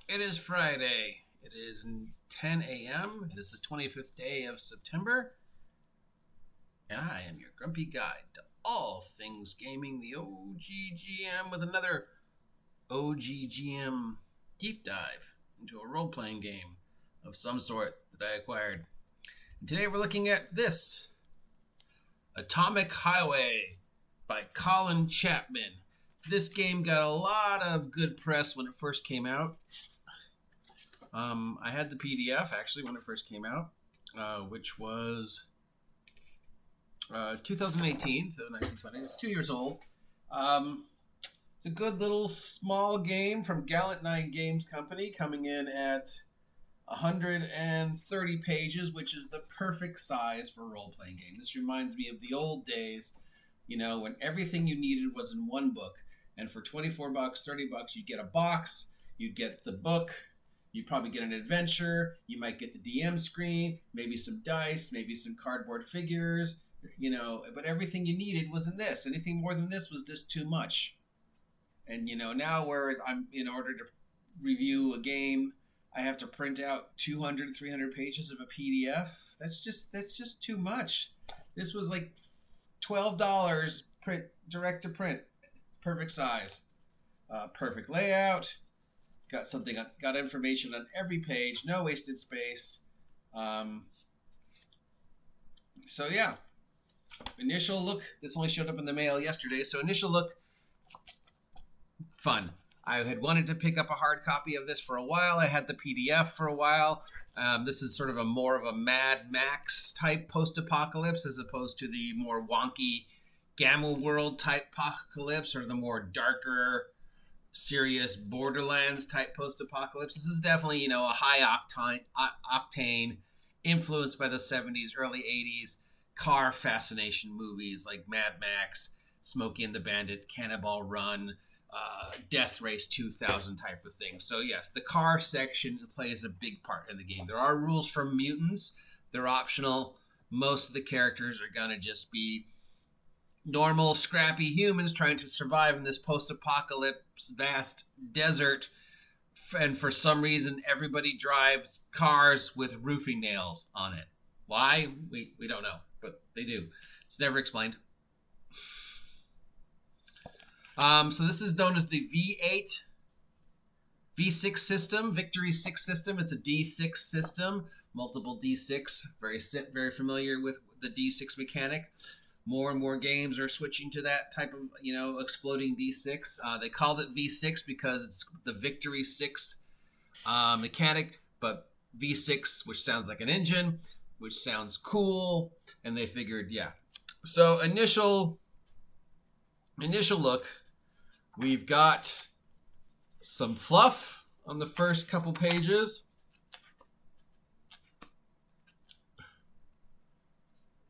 It is Friday. It is 10 a.m. It is the 25th day of September. And I am your grumpy guide to all things gaming, the OGGM, with another OGGM deep dive into a role-playing game of some sort that I acquired. And today we're looking at this, ATOMIC HIGWAY by Colin Chapman. This game got a lot of good press when it first came out. I had the PDF actually when it first came out, which was 2018, so 1920. It's 2 years old. It's a good little small game from Gallant 9 Games Company, coming in at 130 pages, which is the perfect size for a role-playing game. This reminds me of the old days, when everything you needed was in one book. And for $24, $30, you'd get a box, you'd get the book, you'd probably get an adventure, you might get the DM screen, maybe some dice, maybe some cardboard figures, but everything you needed was in this. Anything more than this was just too much. And, now where in order to review a game, I have to print out 200, 300 pages of a PDF. That's just too much. This was like $12 print, direct to print. Perfect size, perfect layout, got information on every page, no wasted space. So yeah, initial look, this only showed up in the mail yesterday, so initial look, fun. I had wanted to pick up a hard copy of this for a while. I had the PDF for a while. This is sort of more of a Mad Max type post-apocalypse as opposed to the more wonky Gamma World type apocalypse or the more darker, serious Borderlands type post-apocalypse. This is definitely, a high octane, influenced by the 70s, early 80s car fascination movies like Mad Max, Smokey and the Bandit, Cannonball Run, Death Race 2000 type of thing. So yes, the car section plays a big part in the game. There are rules for mutants. They're optional. Most of the characters are going to just be normal, scrappy humans trying to survive in this post-apocalypse vast desert. And for some reason, everybody drives cars with roofing nails on it. Why? We don't know, but they do. It's never explained. So this is known as the V6 system, Victory 6 system. It's a D6 system, multiple D6. Very familiar with the D6 mechanic. More and more games are switching to that type of, exploding D6. They called it V6 because it's the Victory 6 mechanic, but V6, which sounds like an engine, which sounds cool, and they figured, yeah. So initial look, we've got some fluff on the first couple pages.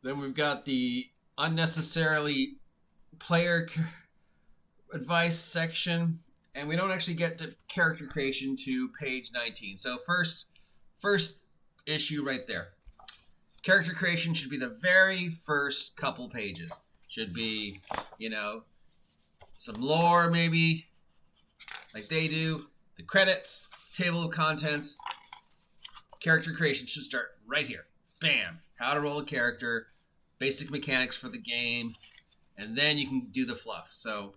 Then we've got the unnecessarily player advice section, and we don't actually get to character creation to page 19. So first issue right there. Character creation should be the very first couple pages. Should be, some lore maybe, like they do. The credits, table of contents. Character creation should start right here. Bam. How to roll a character. Basic mechanics for the game, and then you can do the fluff. So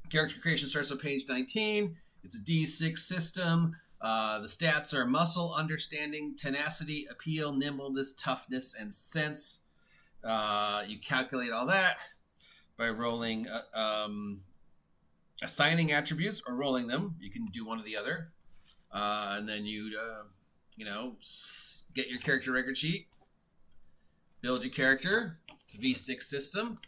character creation starts on page 19. It's a D6 system. The stats are muscle, understanding, tenacity, appeal, nimbleness, toughness, and sense. You calculate all that by rolling, assigning attributes or rolling them. You can do one or the other. And then you, get your character record sheet. Build your character, V6 system.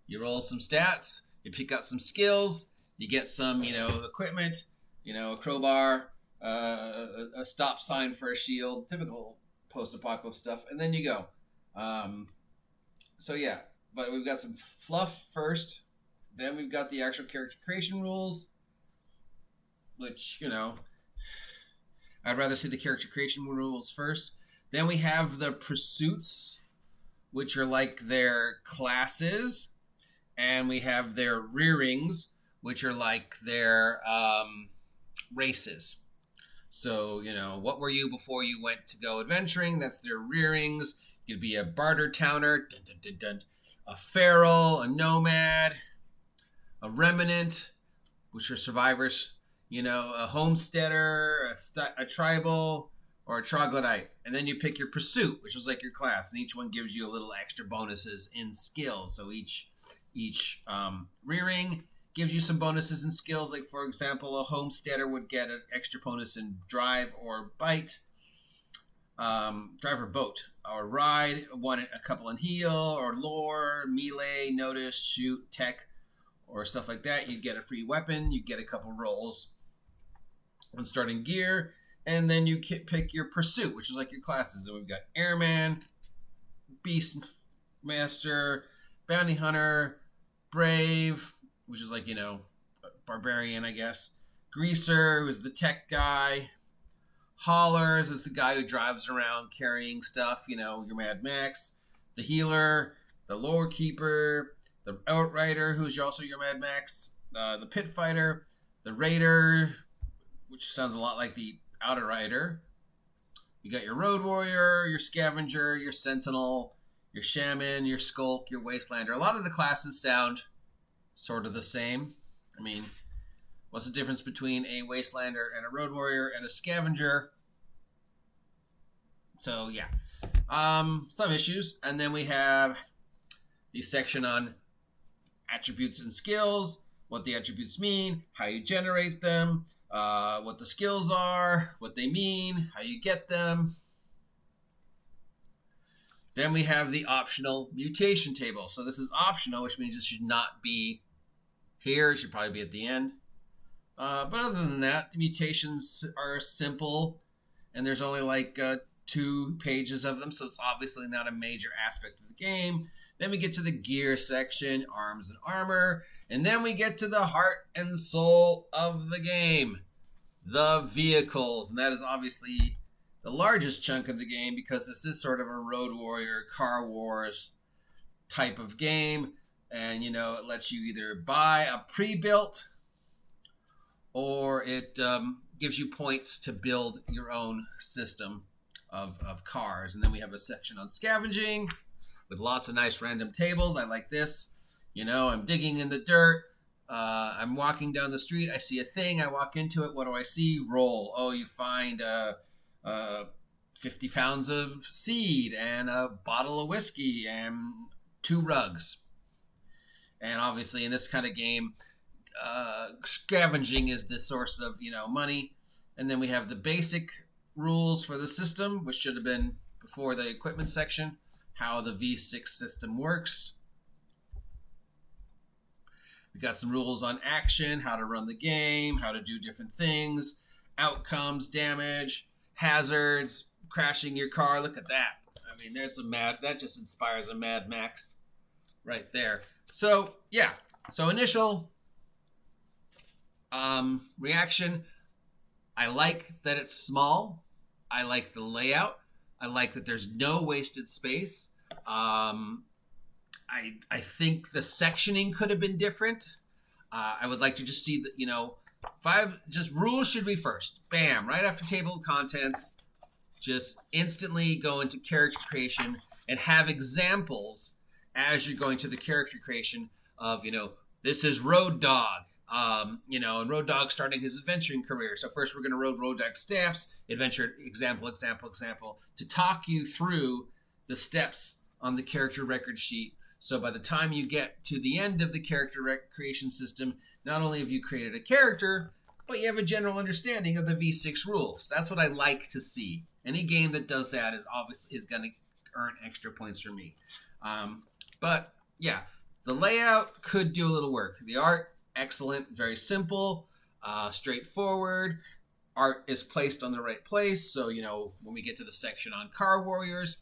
You roll some stats. You pick up some skills. You get some, equipment. A crowbar, a stop sign for a shield. Typical post-apocalypse stuff. And then you go. So yeah, but we've got some fluff first. Then we've got the actual character creation rules, which, I'd rather see the character creation rules first. Then we have the pursuits, which are like their classes, and we have their rearings, which are like their races. So, what were you before you went to go adventuring? That's their rearings. You'd be a barter towner, dun, dun, dun, dun, a feral, a nomad, a remnant, which are survivors, a homesteader, a tribal, or a troglodyte. And then you pick your pursuit, which is like your class, and each one gives you a little extra bonuses in skills. So each rearing gives you some bonuses in skills. Like, for example, a homesteader would get an extra bonus in drive or bite, drive or boat, or ride, a couple in heal, or lore, melee, notice, shoot, tech, or stuff like that. You get a free weapon, you get a couple rolls on starting gear, and then you pick your pursuit, which is like your classes. And we've got Airman, Beastmaster, Bounty Hunter, Brave, which is like, Barbarian, I guess. Greaser, who's the tech guy. Haulers is the guy who drives around carrying stuff, your Mad Max. The Healer, the Lore Keeper, the Outrider, who's also your Mad Max. The Pit Fighter, the Raider, which sounds a lot like the Outrider. You got your Road Warrior, your Scavenger, your Sentinel, your Shaman, your Skulk, your Wastelander. A lot of the classes sound sort of the same. I mean, what's the difference between a Wastelander and a Road Warrior and a Scavenger? So, yeah. Some issues. And then we have the section on attributes and skills, what the attributes mean, how you generate them, what the skills are, what they mean, how you get them. Then we have the optional mutation table. So this is optional, which means it should not be here. It should probably be at the end. But other than that, the mutations are simple, and there's only like 2 pages of them, so it's obviously not a major aspect of the game. Then we get to the gear section, arms and armor, and then we get to the heart and soul of the game, the vehicles. And that is obviously the largest chunk of the game, because this is sort of a Road Warrior, Car Wars type of game. And, it lets you either buy a pre-built, or it gives you points to build your own system of cars. And then we have a section on scavenging with lots of nice random tables. I like this. I'm digging in the dirt. I'm walking down the street. I see a thing. I walk into it. What do I see? Roll. Oh, you find 50 pounds of seed and a bottle of whiskey and 2 rugs. And obviously in this kind of game, scavenging is the source of, money. And then we have the basic rules for the system, which should have been before the equipment section, how the V6 system works. We got some rules on action, how to run the game, how to do different things, outcomes, damage, hazards, crashing your car. Look at that. I mean, that just inspires a Mad Max right there. So, yeah. So initial reaction, I like that it's small. I like the layout. I like that there's no wasted space. I think the sectioning could have been different. I would like to just see that, rules should be first. Bam, right after table of contents, just instantly go into character creation and have examples as you're going to the character creation of, this is Road Dog. And Road Dog starting his adventuring career. So first we're going to Road Dog steps, adventure, example, to talk you through the steps on the character record sheet. So by the time you get to the end of the character creation system, not only have you created a character, but you have a general understanding of the V6 rules. That's what I like to see. Any game that does that is going to earn extra points for me. But yeah, the layout could do a little work. The art, excellent, very simple, straightforward. Art is placed on the right place. So, when we get to the section on Car Warriors,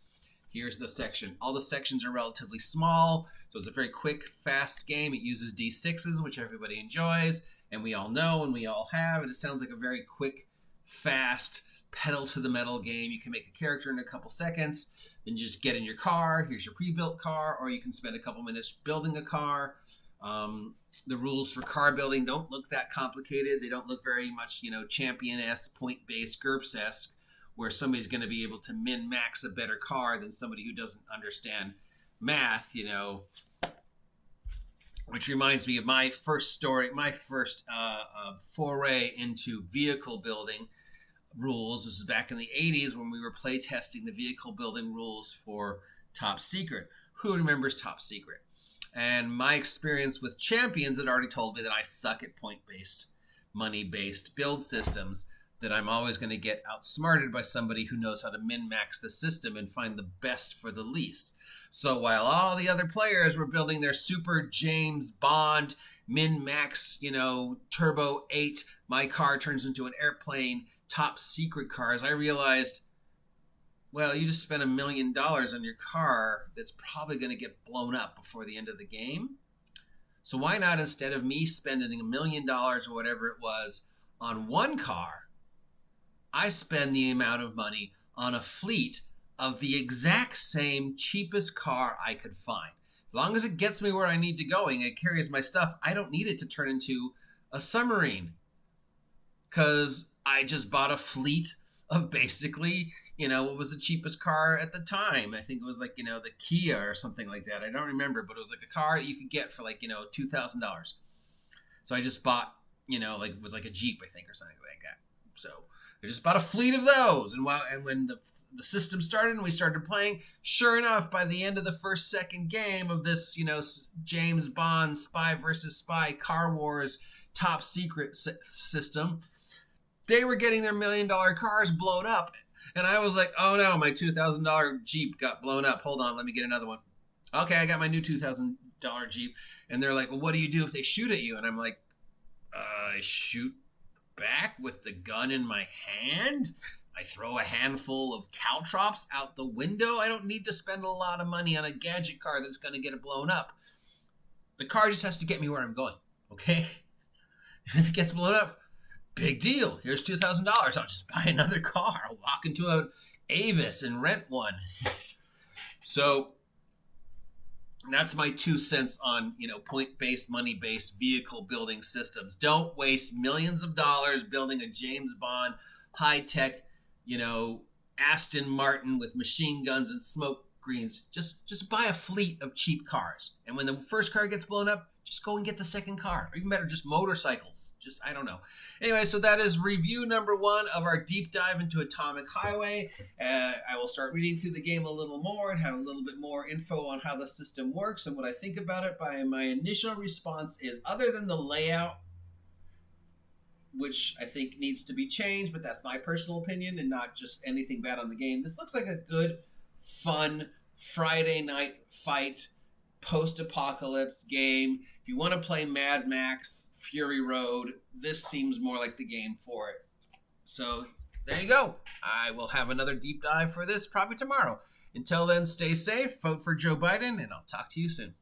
here's the section. All the sections are relatively small, so it's a very quick, fast game. It uses D6s, which everybody enjoys, and we all know and we all have, and it sounds like a very quick, fast, pedal-to-the-metal game. You can make a character in a couple seconds, then you just get in your car. Here's your pre-built car, or you can spend a couple minutes building a car, The rules for car building don't look that complicated. They don't look very much, champion-esque, point-based, GURPS-esque, where somebody's going to be able to min-max a better car than somebody who doesn't understand math, which reminds me of my first foray into vehicle building rules. This is back in the 80s when we were playtesting the vehicle building rules for Top Secret. Who remembers Top Secret? And my experience with Champions had already told me that I suck at point-based, money-based build systems, that I'm always going to get outsmarted by somebody who knows how to min-max the system and find the best for the least. So while all the other players were building their super James Bond min-max, Turbo 8, my car turns into an airplane, Top Secret cars, I realized, well, you just spent $1 million on your car that's probably going to get blown up before the end of the game. So why not, instead of me spending $1 million or whatever it was on one car, I spend the amount of money on a fleet of the exact same cheapest car I could find. As long as it gets me where I need to go and it carries my stuff, I don't need it to turn into a submarine, because I just bought a fleet of basically, what was the cheapest car at the time? I think it was like, the Kia or something like that. I don't remember, but it was like a car that you could get for like, $2,000. So I just bought, it was like a Jeep, I think, or something like that. So I just bought a fleet of those. And when the system started and we started playing, sure enough, by the end of the second game of this, James Bond Spy versus Spy Car Wars Top Secret system, they were getting their $1 million cars blown up. And I was like, oh no, my $2,000 Jeep got blown up. Hold on, let me get another one. Okay, I got my new $2,000 Jeep. And they're like, well, what do you do if they shoot at you? And I'm like, I shoot back with the gun in my hand. I throw a handful of caltrops out the window. I don't need to spend a lot of money on a gadget car that's going to get it blown up. The car just has to get me where I'm going, okay? And if it gets blown up, big deal. Here's $2,000. I'll just buy another car. I'll walk into an Avis and rent one. So that's my 2 cents on, point-based, money-based vehicle building systems. Don't waste millions of dollars building a James Bond high-tech, Aston Martin with machine guns and smoke screens. Just buy a fleet of cheap cars. And when the first car gets blown up, just go and get the second car. Or even better, just motorcycles. I don't know. Anyway, so that is review number 1 of our deep dive into Atomic Highway. I will start reading through the game a little more and have a little bit more info on how the system works and what I think about it. My initial response is, other than the layout, which I think needs to be changed, but that's my personal opinion and not just anything bad on the game, this looks like a good, fun Friday night fight post-apocalypse game. If you want to play Mad Max Fury Road, this seems more like the game for it. So there you go. I will have another deep dive for this probably tomorrow. Until then, stay safe, vote for Joe Biden, and I'll talk to you soon.